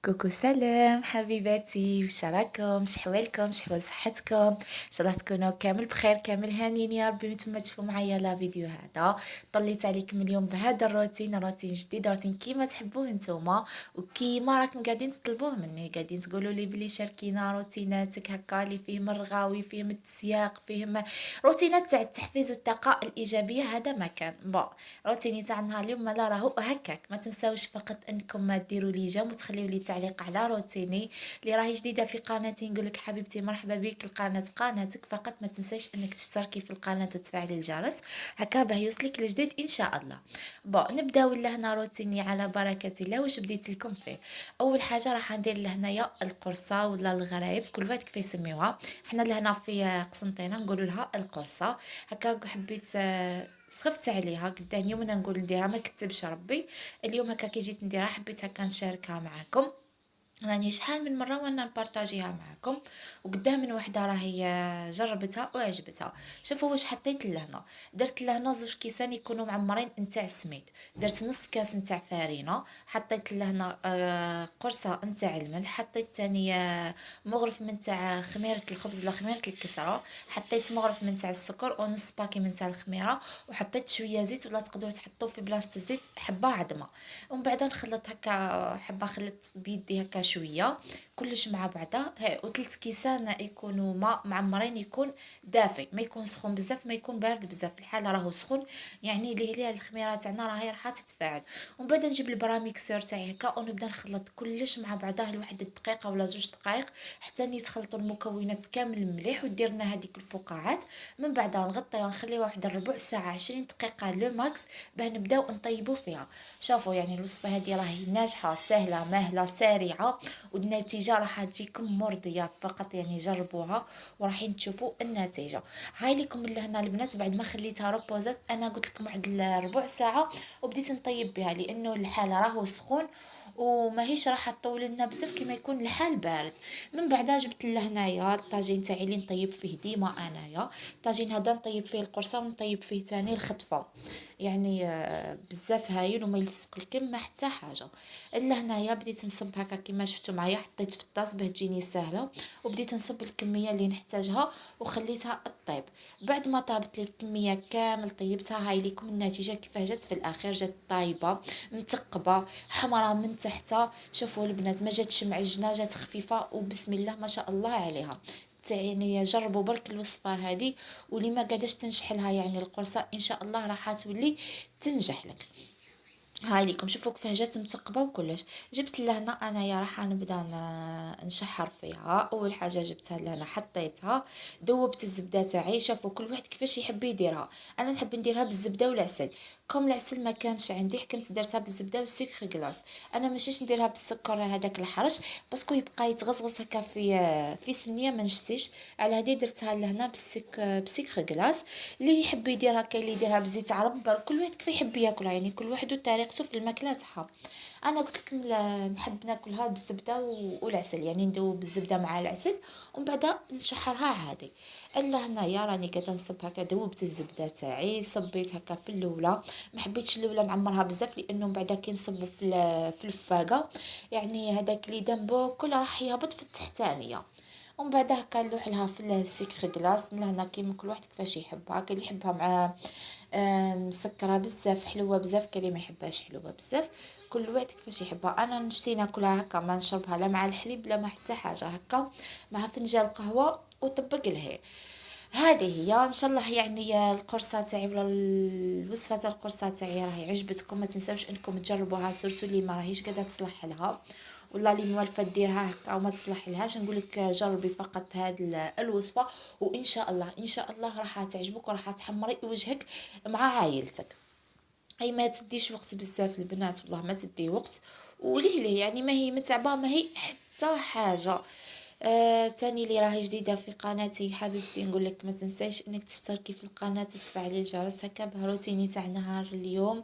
كوكو سلام حبيباتي، وش راكم؟ شحوالكم؟ شحوال صحتكم؟ ان شاء الله تكونوا كامل بخير، كامل هانيين يا ربي. متما تشوفوا معايا لا فيديو هذا، طليت عليكم اليوم بهذا روتين جديد، روتين كيما تحبوه نتوما وكيما راكم قاعدين تطلبوه مني، قاعدين تقولوا لي بلي شاركينا روتيناتك هكا اللي فيهم الرغاوي، فيهم التسياق، فيهم روتينات تاع التحفيز والطاقه الايجابيه. هذا ما كان روتيني تاع النهار اليوم ما لا راهو هكاك. ما تنساوش فقط انكم ما ديروا لي جيم وتخليوا لي تعليق على روتيني اللي راهي جديده في قناتي. نقول لك حبيبتي مرحبا بك القناه قناتك، فقط ما تنساش انك تشتركي في القناه وتفعلي الجرس هكا باه يوصلك الجديد ان شاء الله. نبداو لهنا روتيني على بركه الله. واش بديت لكم فيه؟ اول حاجه راح ندير لهنايا القرصه ولا الغرايف، كل واحد كيف يسميوها. احنا لهنا في قسنطينه نقولوا لها القرصه. هكا حبيت سخفت عليها قدام يومنا نقول نديرها، ما كتبش ربي. اليوم هكا كي جيت نديرها حبيت هكا نشاركها معكم. راني شحال من مره وانا نبارطاجيها معكم، وقدام من وحده راهي جربتها وعجبتها. شوفوا واش حطيت لهنا. درت لهنا زوج كيسان يكونوا معمرين نتاع سميد، درت نص كاس نتاع فارينه، حطيت لهنا قرصه نتاع الملح، حطيت تاني مغرف من تاع خميره الخبز ولا خميره الكسره، حطيت مغرف من تاع السكر ونص باكي من تاع الخميره، وحطيت شويه زيت ولا تقدروا تحطوا في بلاصه الزيت حبه عظمه. ومن بعد نخلط هكا حبه، خلطت بيدي هكا شويه كلش مع بعضه. وثلث كيسان يكونوا ما معمرين، يكون دافي، ما يكون سخون بزاف ما يكون بارد بزاف. الحال راهو سخون يعني اللي هي الخميره تاعنا راهي راح تتفاعل. ومن بعد نجيب البراميكسور تاعي هكا ونبدا نخلط كلش مع بعضه لواحد الدقيقه ولا زوج دقائق حتى يتخلطوا المكونات كامل مليح. وديرنا هذيك الفقاعات، من بعد نغطيها ونخليها واحد ربع ساعه 20 دقيقه لو ماكس باه نبداو نطيبوا فيها. شوفوا يعني الوصفه هذه راهي ناجحه سهله مهله سريعه، والنتيجه راح تجيكم مرضيه. فقط يعني جربوها وراحين تشوفوا النتيجه. هاي لكم لهنا البنات بعد ما خليتها ريبوزات، انا قلت لكم واحد ربع ساعه وبديت نطيب بها لانه الحال راهو سخون وما هيش راح تطول لنا بزاف كيما يكون الحال بارد. من بعدها جبت لهنايا الطاجين تاعي اللي نطيب فيه ديما انايا. الطاجين هذا نطيب فيه القرصه ونطيب فيه تاني الخطفه، يعني بزاف هايل وما يلصق الكم حتى حاجه. الا هنايا بديت نصب هكا كيما شفتوا معايا، حطيت في الطاس باه تجيني سهله، وبديت نصب الكميه اللي نحتاجها وخليتها طيب. بعد ما طابت لي الكميه كامل طيبتها. هاي لكم النتيجه كيفاه جات في الاخير، جات طايبه مثقبه حمراء من تحت. شوفوا البنات ما جاتش معجنه، جات خفيفه وبسم الله ما شاء الله عليها. يعني جربوا برك الوصفه هذه، واللي ما قادش تنجح لها يعني القرصه ان شاء الله راح تولي تنجح لك. هاي ليكم شوفوا كيفاه جات مثقبه وكلش. جبت لهنا انايا راح نبدا نشحر فيها. اول حاجه جبتها لهنا حطيتها، ذوبت الزبده تاعي. شوفوا كل واحد كيفاش يحب يديرها، انا نحب نديرها بالزبده والعسل. كم العسل ما كانش عندي حكمت درتها بالزبده والسكر غلاس. انا ماشيش نديرها بالسكر هذاك الحرش باسكو يبقى يتغزغز هكا في سنيه ما نشتيش. على هذه درتها لهنا بسكر غلاس. اللي يحب يديرها كاين اللي يديرها بزيت عرب، كل واحد كيف يحب ياكلها يعني كل واحد وطريقته في الماكله تاعها. انا قلت لكم نحب ناكلها بالزبده والعسل، يعني ندوب بالزبده مع العسل ومن بعد نشحرها عادي. الا هنايا راني كتنصب هكا ذوبت الزبده تاعي، صبيت هكا في الاولى. ما حبيتش الاولى نعمرها بزاف لانه من بعد كي نصبوا في الفاقه يعني هذاك اللي دنبو كل راح يهبط في التحتانيه. ومن بعد هكا نلوح لها في السكر كلاص لهنا كيما كل واحد كيفاش يحبها. كاين اللي يحبها مع مسكره بزاف حلوه بزاف، كاين اللي ما يحبهاش حلوه بزاف. كل واحد كيفاش يحبها. انا نشتي ناكلها هكا ما نشربها لا مع الحليب لا مع حتى حاجه، هكا مع فنجان قهوه وطبق لها. هذه هي ان شاء الله يعني القرصه تاعي ولا الوصفه تاع القرصه تاعي راهي عجبتكم. ما تنساوش انكم تجربوها سورتو اللي ما راهيش قادره تصلح لها والله اللي موالفه ديرها هكا وما تصلح لهاش، نقول لك جربي فقط هذه الوصفه وان شاء الله ان شاء الله راح تعجبك وراح تحمري وجهك مع عائلتك. اي ما تديش وقت بزاف البنات، والله ما تدي وقت وليه يعني ما هي متعبه ما هي حتى حاجه. تاني اللي راهي جديدة في قناتي حبيبتي نقول لك ما تنسيش انك تشتركي في القناة وتفعلي الجرس هكا بروتيني تاع نهار اليوم.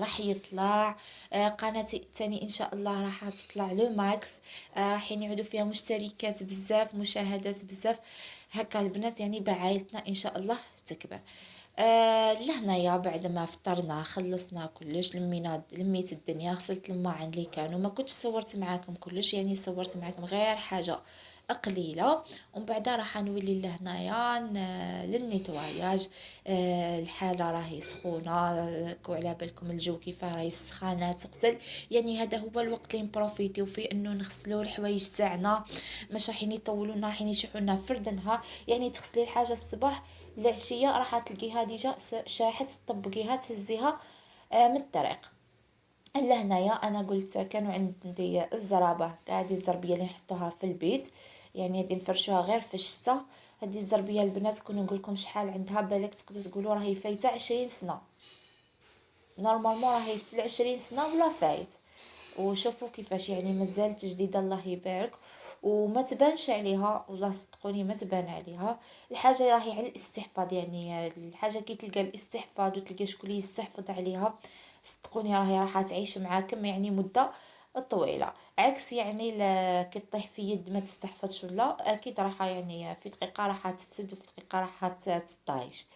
راح يطلع قناتي تاني ان شاء الله راح تطلع لو ماكس. راح يعودوا فيها مشتركات بزاف مشاهدات بزاف هكا البنات، يعني بعائلتنا ان شاء الله تكبر. لهنايا بعد ما فطرنا خلصنا كلش، لميت الدنيا، غسلت الماعن اللي كانوا، ما كنتش صورت معاكم كلش، يعني صورت معاكم غير حاجه قليله. ومن بعد راح نولي لهنايا للنيتواياج. الحاله راهي سخونه، كو على بالكم الجو كيف راهي سخانه تقتل. يعني هذا هو الوقت اللي نبروفيتيو فيه انه نغسلو الحوايج تاعنا، مش راحين يطولونا، راحين يشحونا فردنها. يعني تغسلي الحاجه الصباح العشيه راح تلقيها ديجا شاحت، تطبقيها تهزيها من الطريق. لهنايا انا قلت كانوا عندي الزرابه، هذه الزربيه اللي نحطوها في البيت، يعني هذه نفرشوها غير في الشتاء. هذه الزربيه البنات كون نقول لكم شحال عندها، بالك تقدروا تقولوا راهي فايته 20 سنه، نورمالمون راهي في 20 سنه ولا فايت. وشوفوا كيفاش يعني مازالت جديده الله يبارك، وما تبانش عليها، والله صدقوني ما تبان عليها. الحاجه راهي على الاستحفاظ، يعني الحاجه كي تلقى الاستحفاظ وتلقى شكون يستحفظ عليها، صدقوني راح تعيش معاكم يعني مده طويله. عكس يعني كي تطيح في يد ما تستحفظش ولا اكيد راح يعني في دقيقه راح تفسد، وفي دقيقه راح تطايش.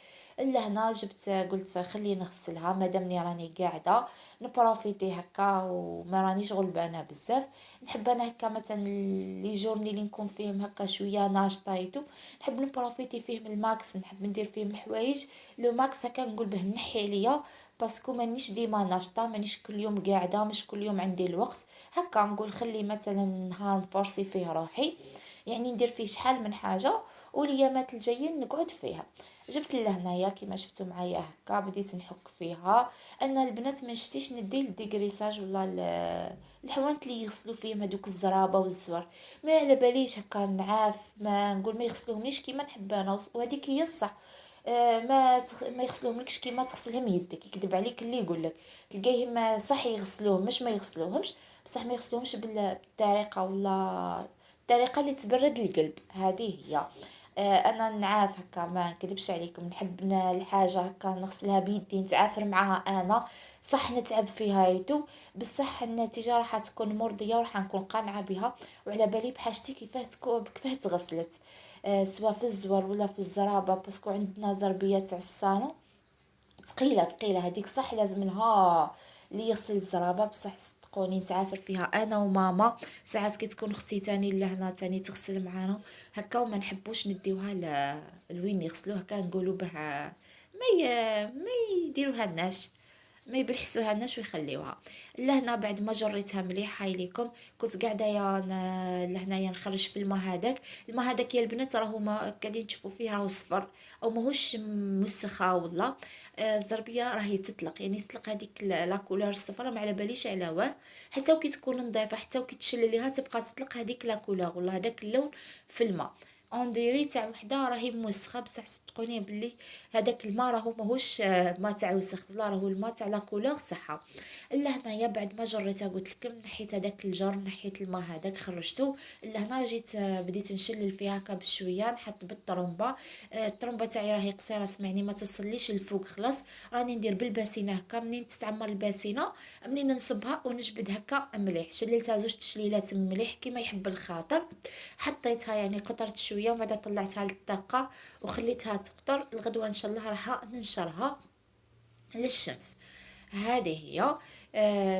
الا هنا جبت قلت خلي نغسلها مادامني راني قاعده نبروفيتي هكا وما رانيش غلبانه بزاف. نحب انا هكا مثلا لي جورني اللي نكون فيهم هكا شويه ناشطايتو، نحب نبروفيتي فيهم الماكس، نحب ندير فيهم الحوايج لو ماكس هكا نقول به نحي عليا، باسكو مانيش ديما ناشطه، مانيش كل يوم قاعده، مش كل يوم عندي الوقت. هكا نقول خلي مثلا نهار نفرصي فيه روحي، يعني ندير فيه شحال من حاجه، والايامات الجايين نقعد فيها. جبت لهنايا كيما شفتوا معايا هكا بديت نحك فيها. انا البنات ما شتيش ندي الديغريساج ولا الحوانت اللي يغسلوا فيهم هذوك الزرابه والزور، ما على باليش هكا نعاف، ما نقول ما يغسلوهمليش كيما نحب انا، وهذيك هي الصح. ما يغسلوهملكش كيما تغسلهم يدك، يكذب عليك اللي يقول لك. تلقايهم صح يغسلوهم، مش ما يغسلوهمش، بصح ما يغسلوهمش بالطريقه ولا الطريقه اللي تبرد القلب، هذه هي. انا نعاف هكا ما نكذبش عليكم، نحب الحاجه هكا نغسلها بيدي نتعافر معاها انا، صح نتعب فيها يدو، بصح النتيجه راح تكون مرضيه وراح نكون قانعه بها، وعلى بالي بحاجتي كيفاه تغسلت. سواء في الزوار ولا في الزرابه، باسكو عندنا زربيه تاع الصالون ثقيله ثقيله، هذيك صح لازم لها اللي يغسل الزرابه، بصح صدقوني نتعافر فيها انا وماما. ساعات كي تكون اختي تاني لهنا تاني تغسل معانا هكا، وما نحبوش نديوها لوين يغسلوها، كان نقولوا به ما يديروها لناش، ما يبلحسوها لناش ويخليوها. لهنا بعد ما جريتها مليح هاي ليكم، كنت قاعده لهنايا نخرج في الماء هذاك. الماء هذاك يا البنات راهو ما قاعدين تشوفوا فيه راهو صفر، او ماهوش مسخه ولا. الزربيه راهي تطلق، يعني تطلق هذيك لا كولور الصفراء، ما على باليش على واه. حتى وكي تكون نظيفه، حتى وكي تشلليها تبقى تطلق هذيك لا كولور ولا هذاك اللون في الماء. اون ديري تاع وحده راهي موسخه، بصح صدقوني بلي هذاك الماء راهو ماهوش ما تاع وسخ، لا راهو الماء تاع لا كولور تاعها. الا هنايا بعد ما جريتها قلت لكم نحيت هذاك الجر، نحيت الماء هذاك خرجته. الا هنا جيت بديت نشلل فيها هكا بشويه، نحط بالطرمبه. الطرمبه تاعي راهي قصيره سمعني ما توصليش الفوق خلاص. راني ندير بالباسينه هكا، منين تتعمر الباسينه منين نصبها ونجبد هكا مليح. شللتها زوج تشليلات مليح كيما يحب الخاطر. حطيتها يعني قطرت شويه وبعد طلعتها للطاقه وخليتها تقطر. الغدوه ان شاء الله راح ننشرها للشمس. هذه هي.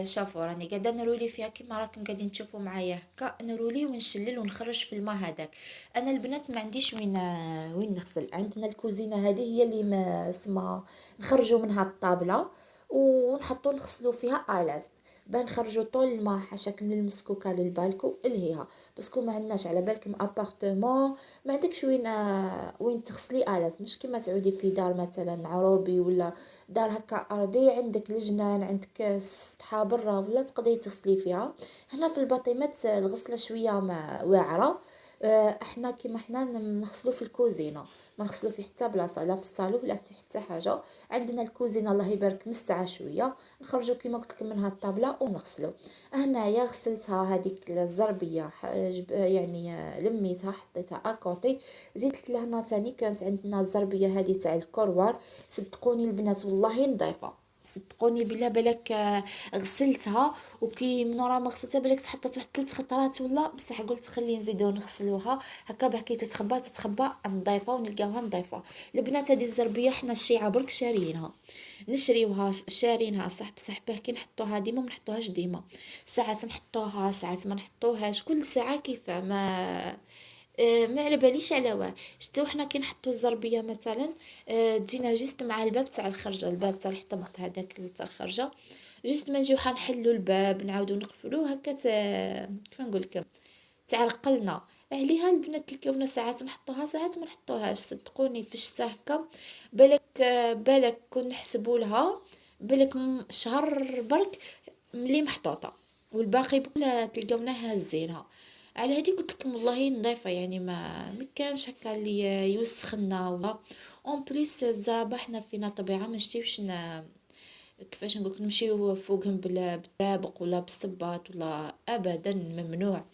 شافوا راني قاعده نرولي فيها كيما راكم قاعدين تشوفوا معايا هكا، نرولي ونشلل ونخرج في الماء هذاك. انا البنات ما عنديش وين نغسل، عندنا الكوزينه هذه هي اللي ما اسمها نخرجوا منها الطابله ونحطوا نغسلوا فيها الاز، بنخرجوا طول الماء حاشاك من المسكوكه للبالكو الهيها، باسكو ما عندناش على بالكم ابارتمون، ما عندكش وين تغسلي الاز، مش كيما تعودي في دار مثلا عروبي ولا دار هكا ارضي عندك الجنان، عندك سطحه برا ولا تقدري تغسلي فيها. هنا في الباطيمات الغسله شويه ما واعره. احنا كيما احنا نغسلو في الكوزينه، ما نغسلو في حتى بلاصه، لا في الصالون ولا في حتى حاجه. عندنا الكوزينه الله يبارك مستعه شويه، نخرجوا كيما قلت لكم منها الطابله ونغسلو. هنايا غسلتها هذيك الزربيه يعني لميتها حطيتها اكوتي. جيت لهنا تاني كانت عندنا الزربيه هذه تاع الكروار، صدقوني البنات والله نظيفه، صدقوني بالله بالك غسلتها، وكي من ورا ما غسلتها بالك تحطت واحد 3 خطرات ولا، بصح قلت خلي نزيدو نغسلوها هكا باه كي تتخبى نضيفها ونلقاوها نضيفها. البنات هذه الزربيه حنا الشيعه برك شاريينها، نشريوها شارينها صح، بصح باه كي نحطوها ديما ما نحطوهاش ديما، ساعات نحطوها ساعات ما نحطوهاش، كل ساعه كيف ما على باليش على واه. شتو حنا كي نحطو الزربيه مثلا تجينا جوست مع الباب تاع الخرجه، الباب تاع الحطب هذاك تاع الخرجه، جوست ما نجيو حنحلو الباب نعاودو نقفلوه هكا كيف نقول لكم تعرقلنا عليها. البنات تلقاونا ساعات نحطوها ساعات ما نحطوهاش. صدقوني في الشتا هكا بالك كون نحسبوا لها بالك شهر برك ملي محطوطه، والباقي بكل تلقاونا هازينها. على هذه قلت لكم والله نظيفه، يعني ما كانش هكا اللي يوسخنا ولا. اون بليس الزرابه حنا فينا طبيعه ما نشتيوش كيفاش نقولك نمشيو فوقهم بالطرابق ولا بالصباط ولا ابدا ممنوع.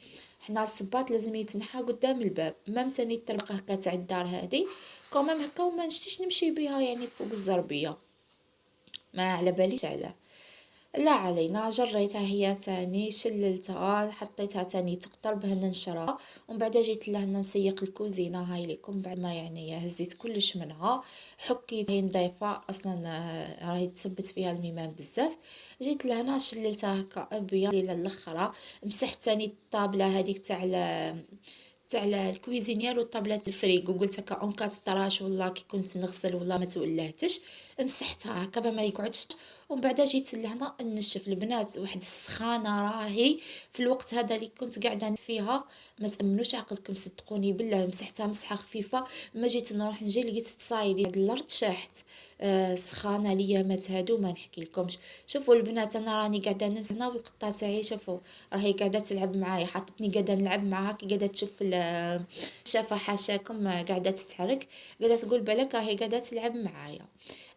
حنا الصباط لازم يتنحى قدام الباب، ما تاني الطرقه هكا تاع الدار هذه كومام هكا، وما نشتيش نمشي بها يعني فوق الزربيه، ما على باليش علاه. لا علينا جريتها هي تاني شللتها حطيتها تاني تقطر باه ننشرها، ومن بعد جيت لهنا نسيق الكوزينه هاي ليكم بعد ما يعني هزيت كلش منها، حكيت هي نضيفه اصلا راهي تثبت فيها الميمان بزاف. جيت لهنا شللتها هكا ابيض للاخرى، مسحت تاني الطابله هذيك تاع الكويزينيير وطابلة الفريغ، وقلت هكا اون كاس طراش والله كي كنت نغسل والله ما تولهتش، مسحتها هكا ما يقعدش. ومن بعد جيت لهنا نشف البنات واحد السخانه راهي في الوقت هذا اللي كنت قاعده فيها، ما تامنوش عقلكم صدقوني بالله، مسحتها مسحه خفيفه، ما جيت نروح نجي لقيت تصايدي هاد الارض شاحت. سخانه ليا مات هادو ما نحكي لكمش. شوفوا البنات انا راني قاعده نمسح هنا والقطه تاعي شوفوا راهي قاعده تلعب معايا، حطتني قاعده نلعب معاها كي قاعده تشوف شافه حاشاكم قاعده تتحرك، قاعده تقول بالك راهي قاعده تلعب معايا.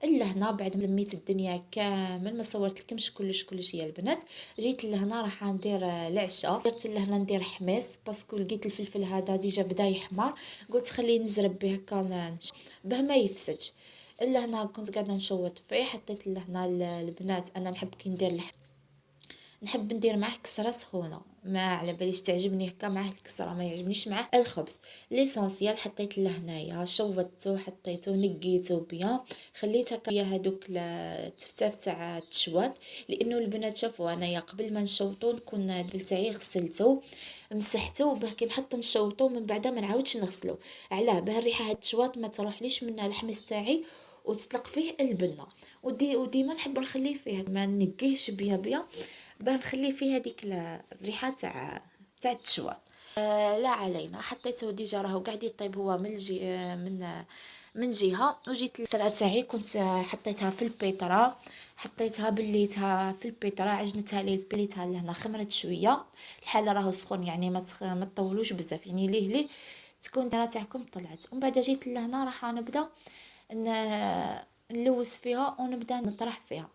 الا هنا بعد ما لميت الدنيا كامل ما صورت لكمش كلش يا البنات، جيت لهنا راح ندير العشاء، درت لهنا ندير حميص باسكو لقيت الفلفل هذا ديجا بدا يحمر، قلت خليه نزرب به هكا باه ما يفسدش. الا هنا كنت قاعده نشوط فيه، حطيت لهنا البنات انا نحب كي ندير نحب ندير معاه كسره سخونه، ما على باليش تعجبني هكا معاه الكسره، ما يعجبنيش معاه الخبز. ليسونسيال حطيت له هنايا شوطته حطيته نقيته بيان، خليت هكا هذوك التفتاف تاع التشواط، لانه البنات شافوا انايا قبل ما نشوطو نكون الدبل تاعي غسلته مسحته باه كي نحط نشوطو من بعد ما نعاودش نغسلو، علاه باه الريحه هاد التشواط ما تروحليش من الحمص تاعي وتطلق فيه البنه. وديما نحب نخليه فيه ما نقيهش بيا بنخلي فيه هذيك الريحه تاع التشوى. لا علينا حطيته ديجا راهو قاعد يطيب هو من الجي من جهه، وجيت السلعه تاعي كنت حطيتها في البيطره، حطيتها بليتها في البيطره عجنتها لي بليتها لهنا خمرت شويه، الحاله راهو سخون يعني ما تطولوش بزاف يعني ليه تكون الدهنه تاعكم طلعت. ومن بعد جيت لهنا راح نبدا نلوث فيها ونبدا نطرح فيها.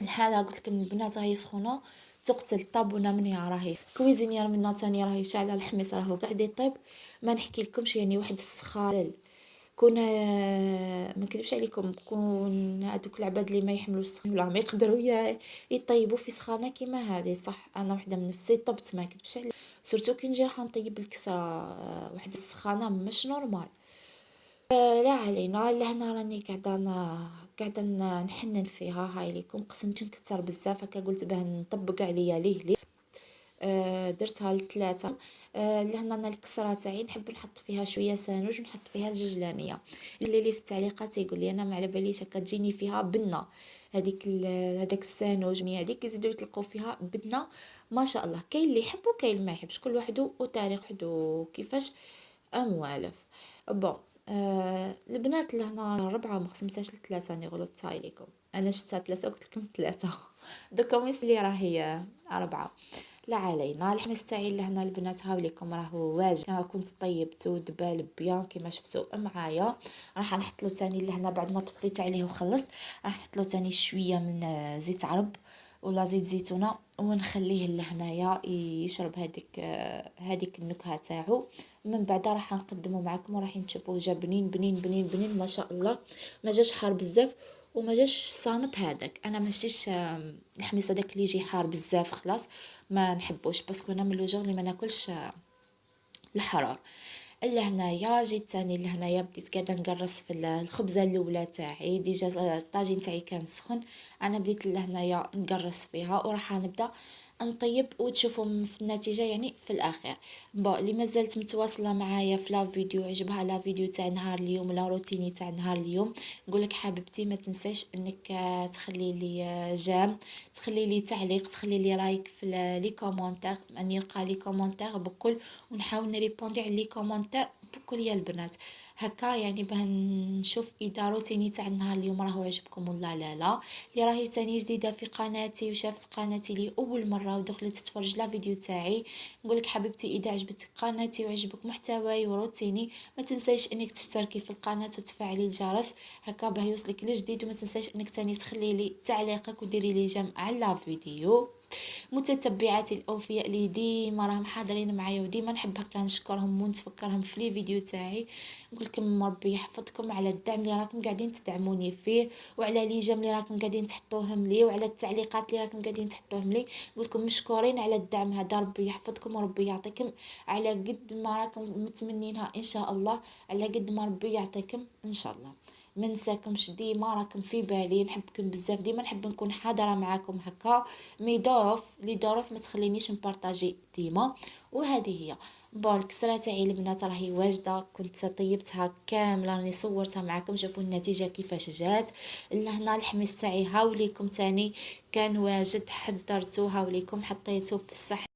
الحالة قلت لكم البنات راهي سخونه تقتل. الطابونه مني راهي كويزينير منا تاني راهي شاعله الحميص راهو قاعد يطيب، ما نحكي لكمش يعني واحد السخال. كون ما نكذبش عليكم، كون هذوك العباد اللي ما يحملوا السخان ولا ما يقدروا يطيبوا في سخانه كيما هذه صح، انا وحده من نفسي طبت ما نكذبش عليكم، سورتو كي نجي راح نطيب الكسره واحد السخانه مش نورمال. لا علينا لهنا راني قاعده نحنن فيها هاي ليكم، قسمت نكتر بزاف هكا قلت باه نطبق عليا ليه درتها لثلاثة. لهنا انا الكسرة تاعي نحب نحط فيها شويه سانوج ونحط فيها الججلانيه، اللي في التعليقات يقول لي انا ما على باليش هكا تجيني فيها بنه، هذاك السانوج مي هذيك يزيدوا يطلقوا فيها بنه ما شاء الله. كاين اللي يحب وكاين اللي ما يحبش، كل واحد وتاريخ وحده كيفاش موالف. بون البنات لهنا ربعة ما قسمتهاش لثلاثة، راني غلطت هاي ليكم، انا شفتها ثلاثة قلت لكم ثلاثة دوكا ويس لي راهي ربعة. لا علينا الحمص تاعي لهنا البنات هاوليكم راهو واجد كنت طيبته دبال بيان كما شفتوا معايا. راح نحط له تاني لهنا بعد ما طفيت عليه وخلصت، راح نحط له تاني شويه من زيت عرب ولا زيت زيتونه ونخليه لهنايا يشرب هذيك النكهه تاعو. من بعد راح نقدمه معكم وراح تشوفوه جا بنين بنين بنين بنين ما شاء الله، ما جاش حار بزاف وما جاش صامت هذاك. انا ماشيش الحميص هذاك اللي يجي حار بزاف خلاص ما نحبوش، باسكو انا من الوجه اللي ما ناكلش الحرار. الا هنايا جيت تاني لهنايا بديت قاعده نقرص في الخبزه الاولى تاعي، ديجا الطاجين تاعي كان سخن. انا بديت لهنايا نقرص فيها وراح نبدا نطيب وتشوفوا في النتيجه يعني في الاخير. اللي مازالت متواصله معايا في لا فيديو عجبها لا فيديو تاع نهار اليوم ولا روتيني تاع نهار اليوم، نقولك حبيبتي ما تنساش انك تخلي لي جيم، تخلي لي تعليق، تخلي لي رايك في لي كومونتير، اني نلقى لي كومونتير بكل ونحاول نريبوندي على لي كومونتير بكل يا البنات. هكا يعني باه نشوف اذا روتيني تاع النهار اليوم راهو عجبكم ولا لا. اللي راهي تاني جديده في قناتي وشافت قناتي لي اول مره ودخلت تتفرج لا فيديو تاعي، نقولك حبيبتي اذا عجبتك قناتي وعجبك محتواي وروتيني ما تنسيش انك تشتركي في القناه وتفعلي الجرس، هكا باه يوصلك الجديد. وما تنسيش انك تاني تخلي لي تعليقك وديري لي جيم على لا فيديو. متتبعاتي الاوفياء اللي ديما راهم حاضرين معايا وديما نحب هكا نشكرهم ونتفكرهم في لي فيديو تاعي، نقول لكم ربي يحفظكم على الدعم اللي راكم قاعدين تدعموني فيه، وعلى لي جيم اللي راكم قاعدين تحطوهم لي، وعلى التعليقات اللي راكم قاعدين تحطوهم لي. نقول لكم مشكورين على الدعم هذا، ربي يحفظكم وربي يعطيكم على قد ما راكم متمنينها ان شاء الله، على قد ما ربي يعطيكم ان شاء الله. ما نساكمش ديما راكم في بالي، نحبكم بزاف، ديما نحب نكون حاضره معاكم هكا. مي ظروف ما تخلينيش نبارطاجي ديما. وهذه هي الكسرة تاعي البنات راهي واجده، كنت طيبتها كامله راني صورتها معاكم، شوفوا النتيجه كيفاش جات. لهنا الحميص تاعي هاوليكم تاني كان واجد، حضرته هاوليكم حطيته في الصحن